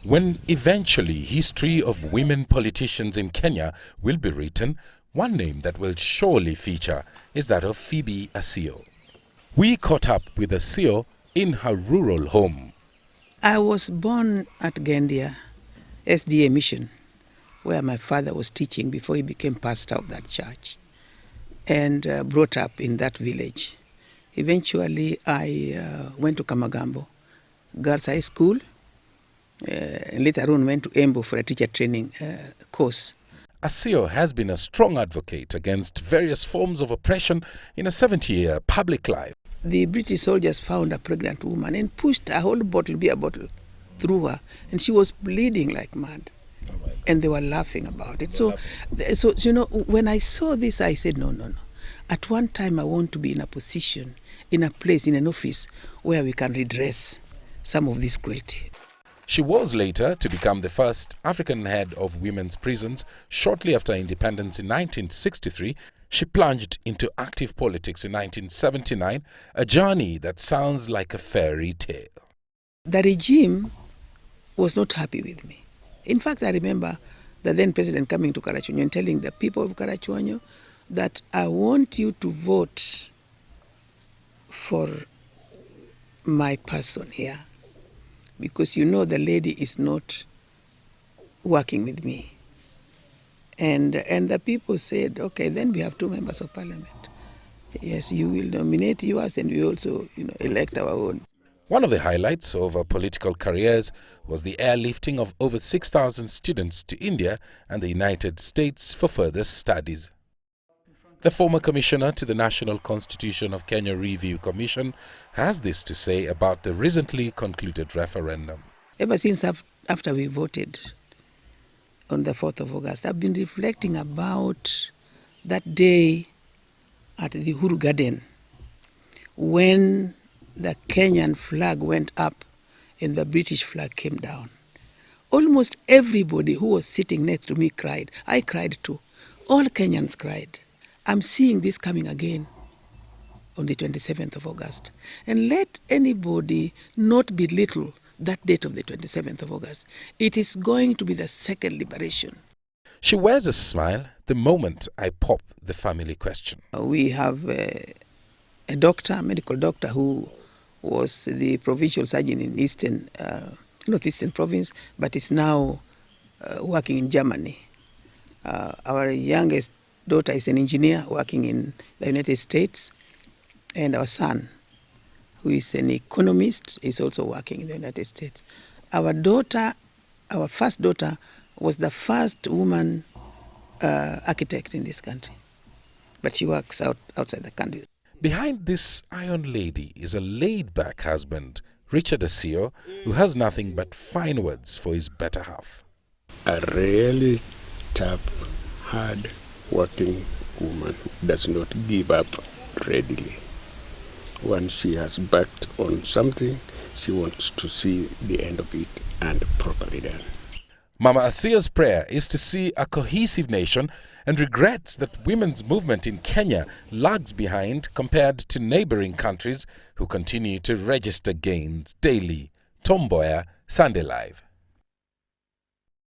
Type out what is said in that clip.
When eventually history of women politicians in Kenya will be written, one name that will surely feature is that of Phoebe Asiyo. We caught up with Asiyo in her rural home. I was born at Gendia SDA Mission, where my father was teaching before he became pastor of that church, and brought up in that village. Eventually, I went to Kamagambo Girls High School, and later on went to Embu for a teacher training course. Asiyo has been a strong advocate against various forms of oppression in a 70-year public life. The British soldiers found a pregnant woman and pushed a whole beer bottle through her, and she was bleeding like mad. And they were laughing about it. So, you know, when I saw this, I said, no. At one time, I want to be in a position, in a place, in an office where we can redress some of this cruelty. She was later to become the first African head of women's prisons. Shortly after independence in 1963, she plunged into active politics in 1979, a journey that sounds like a fairy tale. The regime was not happy with me. In fact, I remember the then president coming to Karachuonyo and telling the people of Karachuonyo that I want you to vote for my person here, because you know the lady is not working with me. And the people said, okay, then we have 2 members of parliament. Yes, you will nominate yours and we also, elect our own. One of the highlights of her political careers was the airlifting of over 6,000 students to India and the United States for further studies. The former commissioner to the National Constitution of Kenya Review Commission has this to say about the recently concluded referendum. Ever since after we voted on the 4th of August, I've been reflecting about that day at the Uhuru Garden when the Kenyan flag went up and the British flag came down. Almost everybody who was sitting next to me cried. I cried too. All Kenyans cried. I'm seeing this coming again on the 27th of August. And let anybody not belittle that date of the 27th of August. It is going to be the second liberation. She wears a smile the moment I pop the family question. We have a doctor, a medical doctor, who was the provincial surgeon in northeastern province, but is now working in Germany. Our youngest daughter is an engineer working in the United States, and our son, who is an economist, is also working in the United States. Our first daughter, was the first woman architect in this country, but she works outside the country. Behind this iron lady is a laid-back husband, Richard Asiyo, who has nothing but fine words for his better half. A really tough, hard working woman who does not give up readily. Once she has backed on something, she wants to see the end of it and properly done. Mama Asiyo's prayer is to see a cohesive nation and regrets that women's movement in Kenya lags behind compared to neighboring countries who continue to register gains daily. Mboya, Sunday Live.